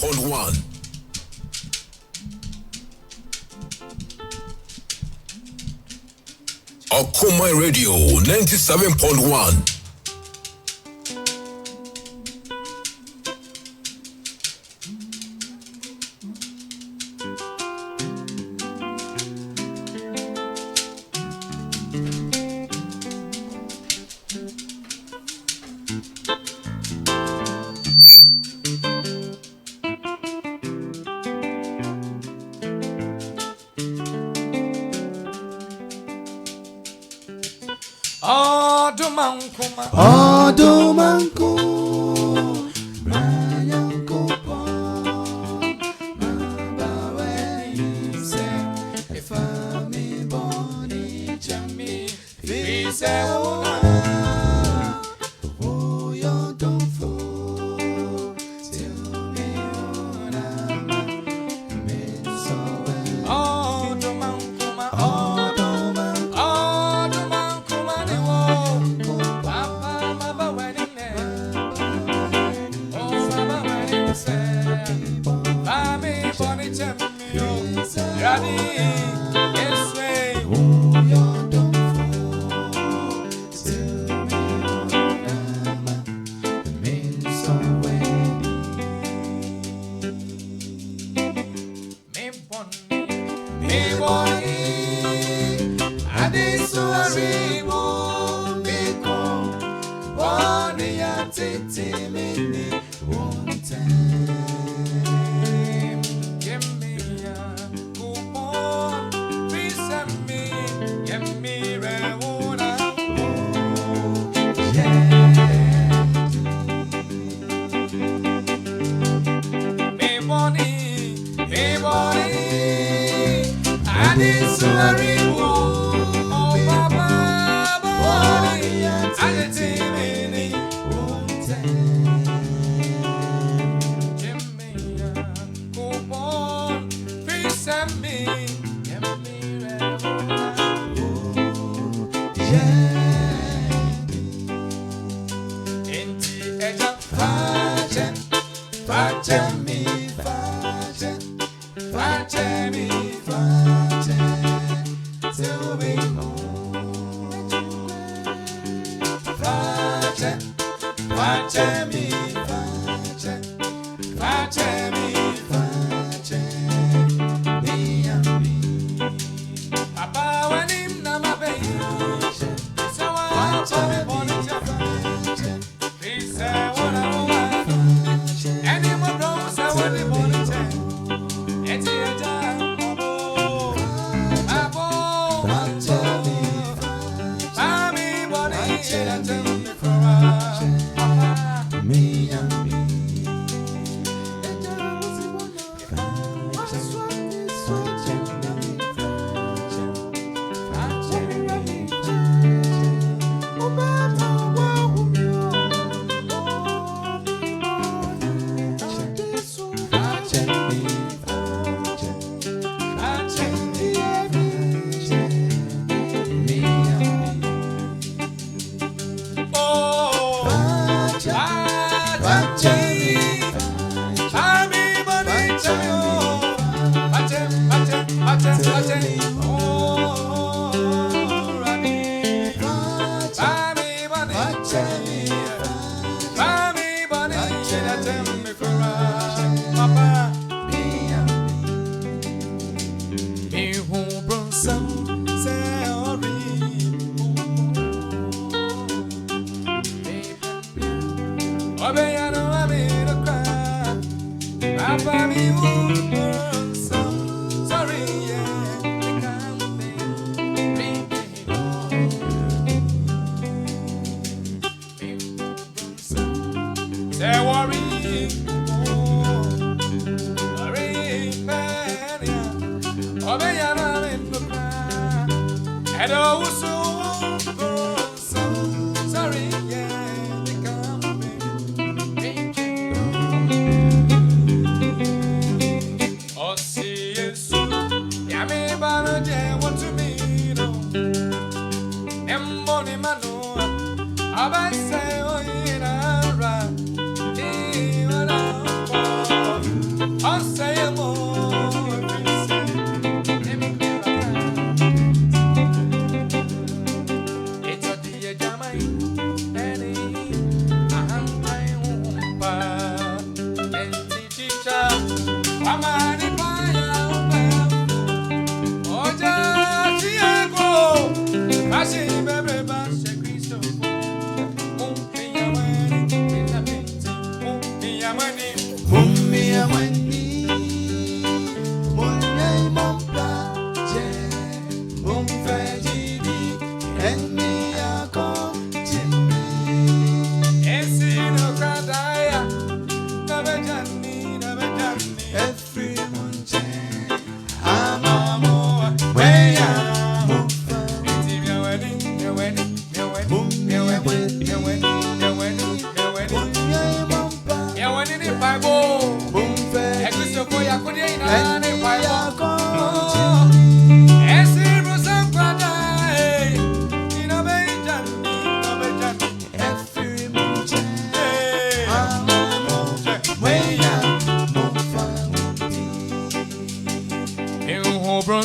97.1. Akomai Radio 97.1. Odumanku Branyanko Mabawe se Efami boni chami Vise una Oyo donfo Till me una Minsowe Odumanku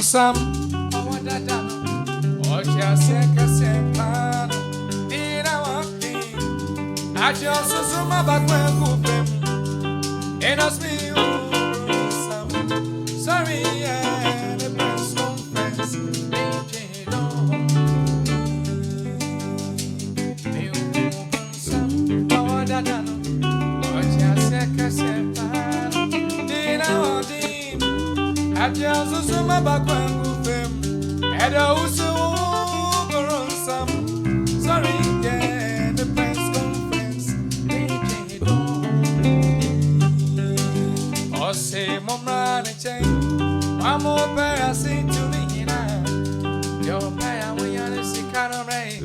Some oh dada oh just a did I want me I just so my back when go and us me some sorry yeah the best friends some oh dada oh just a did I want I just so my back when go fame and also go some sorry yeah the press conference they don't or say mom run a chain I'm more better say to me now your pay and we are the sick of rain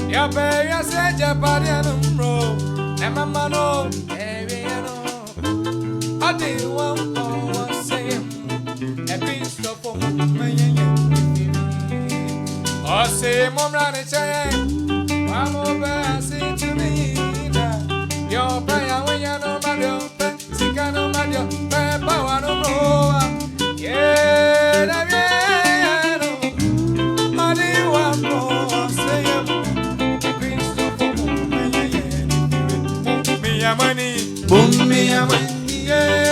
your pay I said your body and roll and my mano baby I know I did one for say a big stop for me. Oh, say, Mom, run a chain. I'm over, say to me, your prayer when you know my dear, sick and no matter, power no more. Yeah, I know. Money, one more, say, a big stop for me. Me, money, boom, me, money, yeah.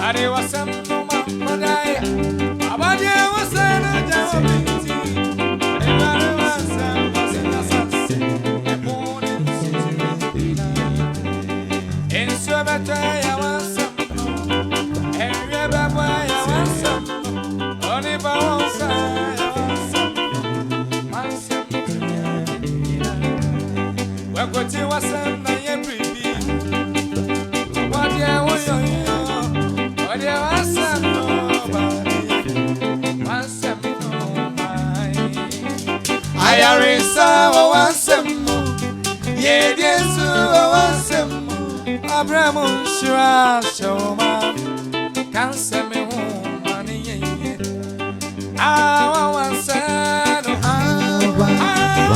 Lade wasam no makodaya. Abade wasam no jawabiti. Lade wasam wasina sanse. Emone sitirina. Enso betaya wasam no. Enye babaya wasam no. Oni bawansa ya wasam no. Wasam sitirina. Wakoti wasam na yebribi. Wadi awoyo. Ayarisa wasemo, yesu wasemo. Abramu shira shoma, kanseme humani ye. Awa waseno, awa waseno.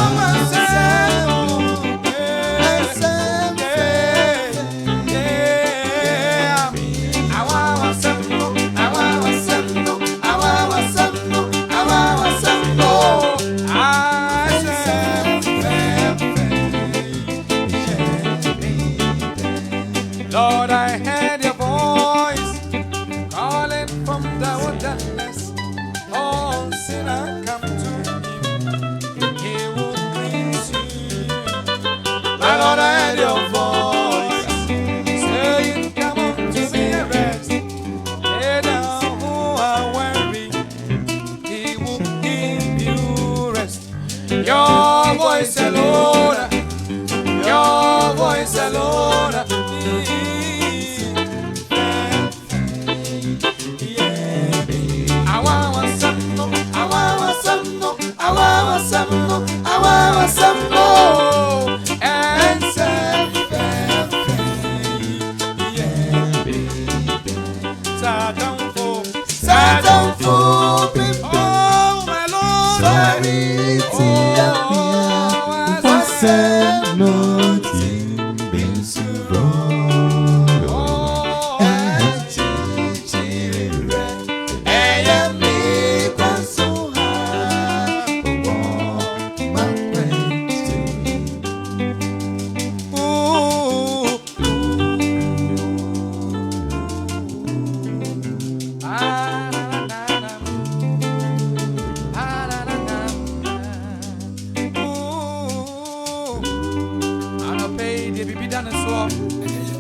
Lord, I heard your voice calling from the wilderness. All sinner come to him, he will please you. My Lord, I heard your voice saying, come on to me and rest. Lay down who are weary, he will give you rest. Your voice alone, your voice alone.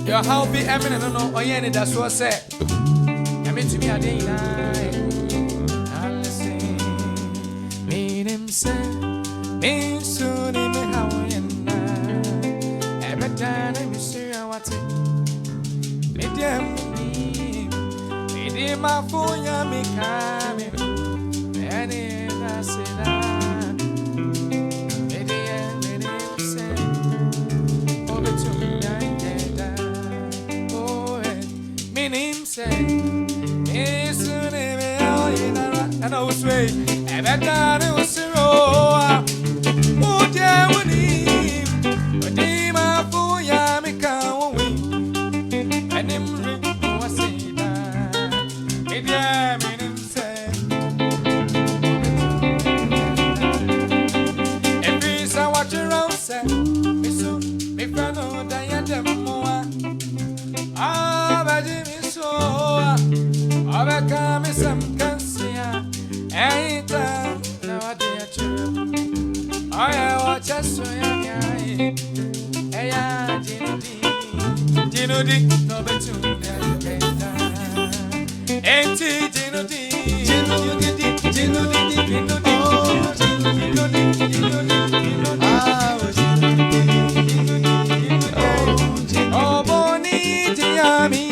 Your how be eminent no oyeni da so say me to me adina listen mean him say me soon me how yena every time me see what me dem my phone ya me come any that's it me say over to me say, and I was way, and that time it was zero. Oh, dear, when him, but him, I for Yamika, and him was saying that, it damn him say, and please, I watch around, say, me soon, me friend, oh, Diana, more. Ah, but I come some cancia, ain't now I dare to. I watch us so young. Dino D, no better. Ain't it Dino D? Oh, Bonnie, Diami.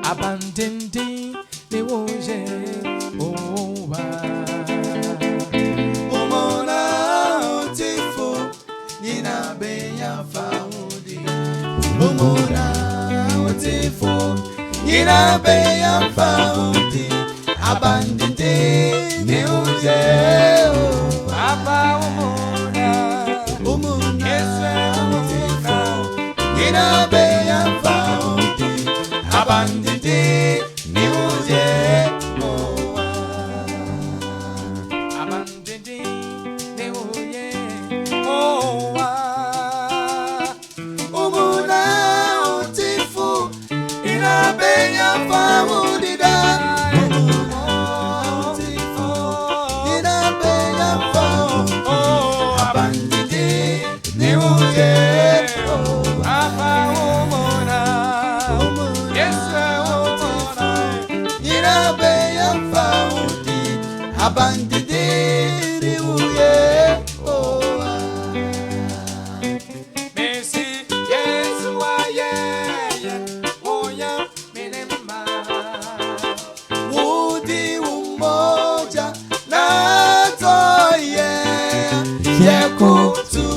Abandoning the ocean, Ina be ya found abandoned Papa umuna Yesu umuna Ina beya fauti abandidi ni uje moa abandidi ne uye owa umuna utifu ina beya fauti da utifu ina beya fauti abandidi ni uje Papa umuna Yesu umuna ina beya fauti abandidi ni uje oa Messi Yesu aye oya minema Udi umoja na toye Yekutu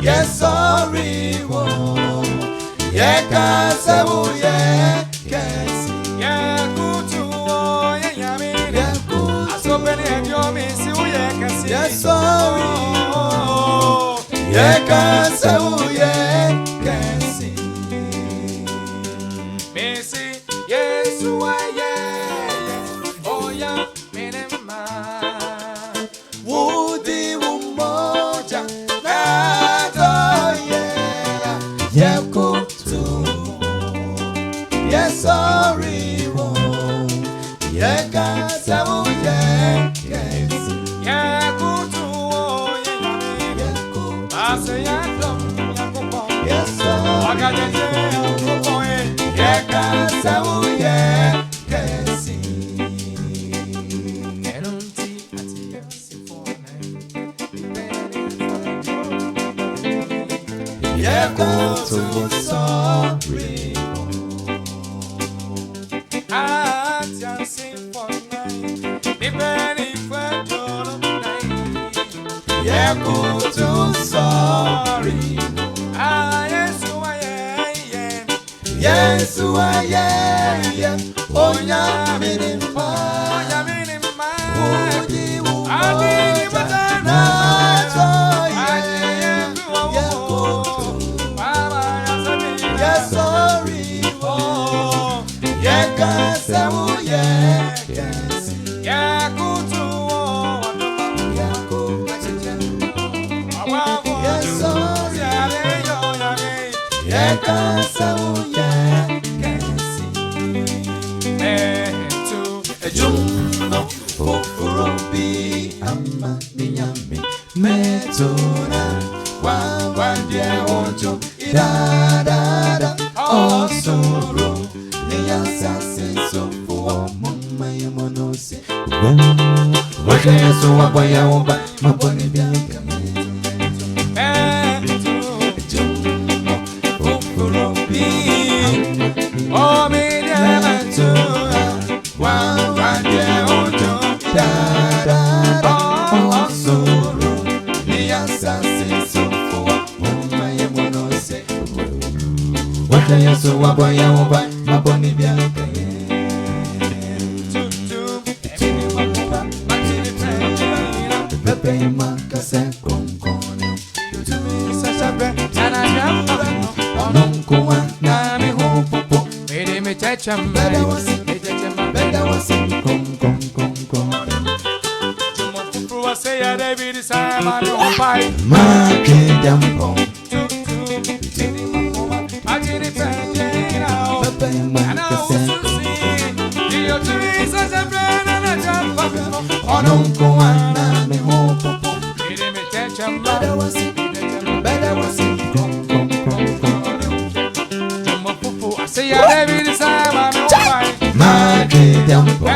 Yesori wo Yekasewu yekesi Yakutu oya yamine Yekutu Asobeni edio misi uye kasi Yesori Yekasewu yekesi Messi Yesu aye oya minema Udi umoja na toye Yekutu Yesori wo Yekasewu yekesi Yakutu oya yamine Yekutu Ase yadom yakupo Yesori Agajeje yakupo Yekasewu yekesi Enunti ati yasifone Yekutu sorry Ati yasifone Ibeni fedoro Yekutu sorry Yesu aye Yesu ayeye onyamini mpa Oya minima Udi Adini umoja watana na toye Adini Yekutu Baba yasabi Yesori wo Yekasewu yekesi Yakutu Awawo Yesori Yareyo yame Yekasewu yekesi Etu Ejumno Fufurubi ama minyami Metona Wawandye ojo Idadada Osoro Niyasase sofuwa Mama yamonose Wake yesu wabaya wamba Maboni biakame Etu Ejumno Fufurubi O minyamatu Wawandye ojo Idadada Osoro Niyasase sofuwa Mama yamonose Wake yesu wabaya wamba Maboni biakame Pepe makase konkone Ononkuwa na mihopopo Beda wasi konkone Makidampo Pepe makase Ononkuwa na mihopopo Beda wasi Makidampo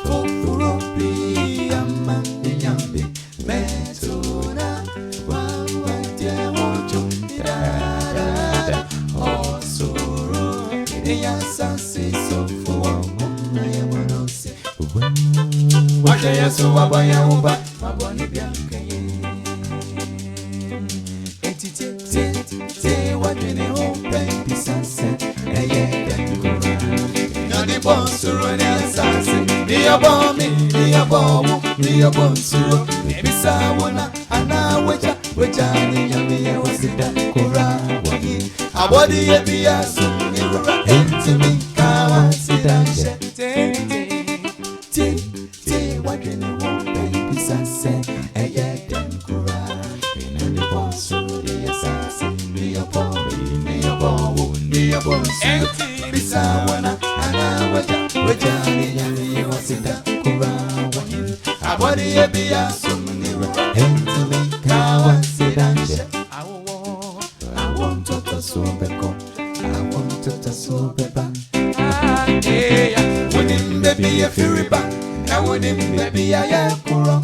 Fufurupi ama minyambi Metuna Wawandye ojo Idadada Osoro Niyasase sofuwa Mama yamonose Wake yesu wabaya wumba Maboni biakanye Entite wadwene humpe Pisase Eye kenkura Nani bonsuru ni asase a bomb, me a bomb, me a bomb, so maybe someone which I need a was it that Kura, a body a be a soon, into me, come sit down, what can you want, baby, sunset, a yet then Kura, in the boss, so the assassin, me a bomb, me a bomb, me a bomb, be someone, and I which I need a was it that Kura, a body a be a soon, into me. I want to so become. I want to so be back. Wouldn't there be a fury back? I wouldn't be a kuro.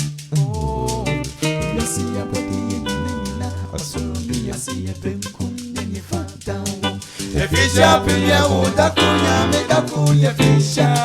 You see a body in the or soon be a see a bim come then you find down. If you shop in your own, that could make a cool your fish up.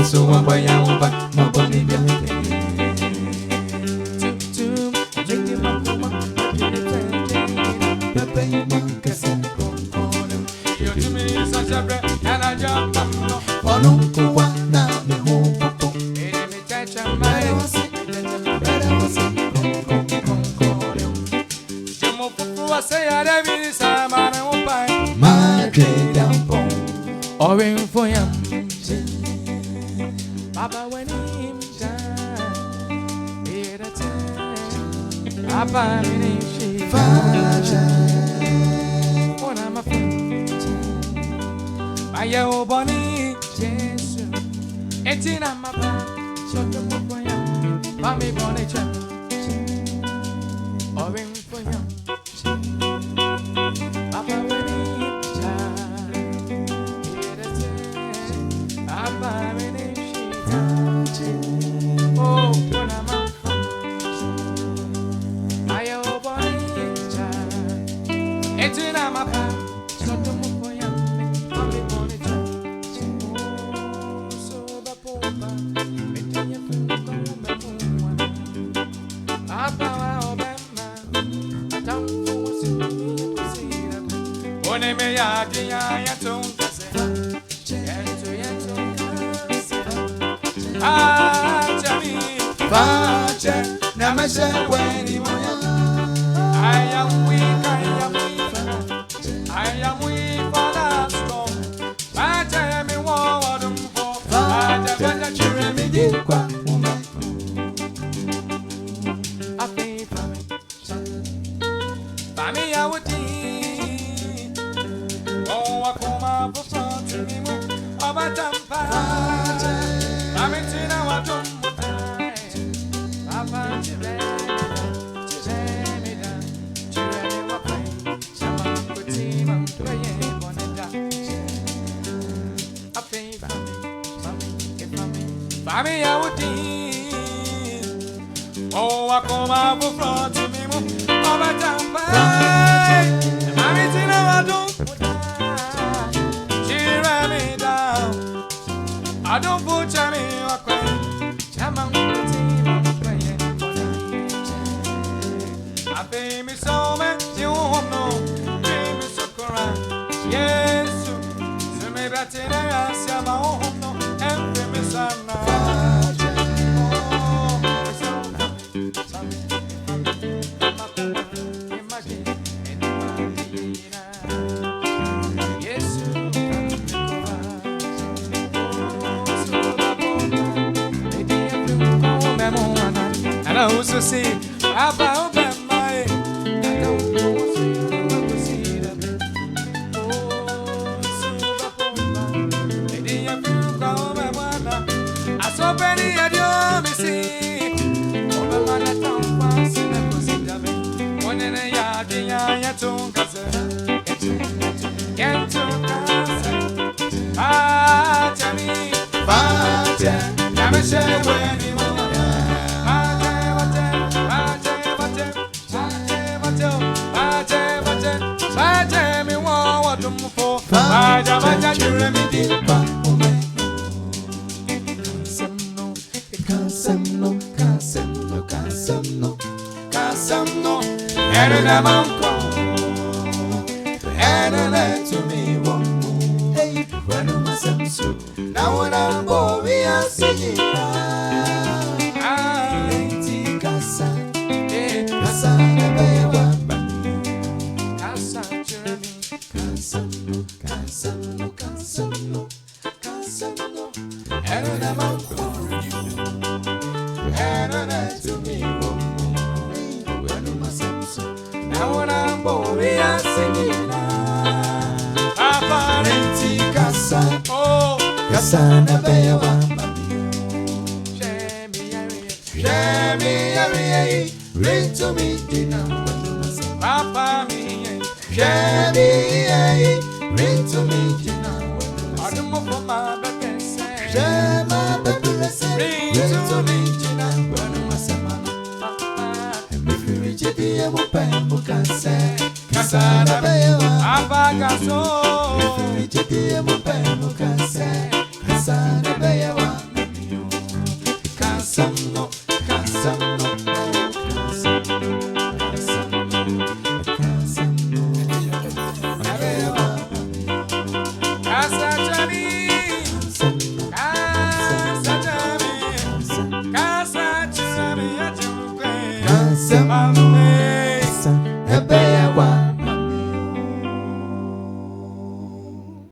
So one by our back, my body be Papa when him shine, it a time. Papa when him shine, when I'm a friend. My old bonnie, Jesus, it's in my back. So the book for you, Mammy Bonnie Chan, or in for you. Papa when him shine, it a time. Papa when him. Oh, when I'm out I owe bonnie child. It's in my path. So to move for you, I'll be bonnie child. Oh, so the poor man, it's in your food. Papa, I don't see them. When they may have the eye, I don't say, Fache, namashe weni moya. I am weak, I am weak for that storm. Fache, I am in war, for Fache, children, me did quack, woman. I pay for me, I would eat. Oh, I come up for front to me, about Tampa. I'm in our drum. Mami ya wuti, oh akoma bu front mi mu, oba jamba. Mami tina wadun, she ran me down. I don't put me wakwe, chama wuti mwaye I pay me so much you know, pay me so kora. Yes, so me batina ya siama no, and pay me sana. And I also say, about my I don't know what to see them. Oh, so lady, I feel calm and one. I saw Benny at your missing. Over my town, pass in a cosy. One in a yard, the yard, to Casa. Get to Casa. Ah, Jamie, Baja, Namaste, when you want. I Ramaja Jeremy. Casamno, and I'm and to me one. Hey, when I'm a Samsu, now when I'm boy, we are singing. Casa, Casa, Casa, Jeremy, Casano, Casano, Casano, Casano, and I'm and to me one. When I'm a Samsu, now when I'm boy, we are singing. Aparenti Casa, Oh, Casana Bewa. Ring to me dinner. Papa me, Shabby, ring to me dinner. I don't know for my baby say. Shama, ring to me dinner. And if you reach it, you will pay Mukase. Casana Bewa. Abagaso. If you reach it, you will pay Mukase. Casana Bewa. Casano, Casano. Casa,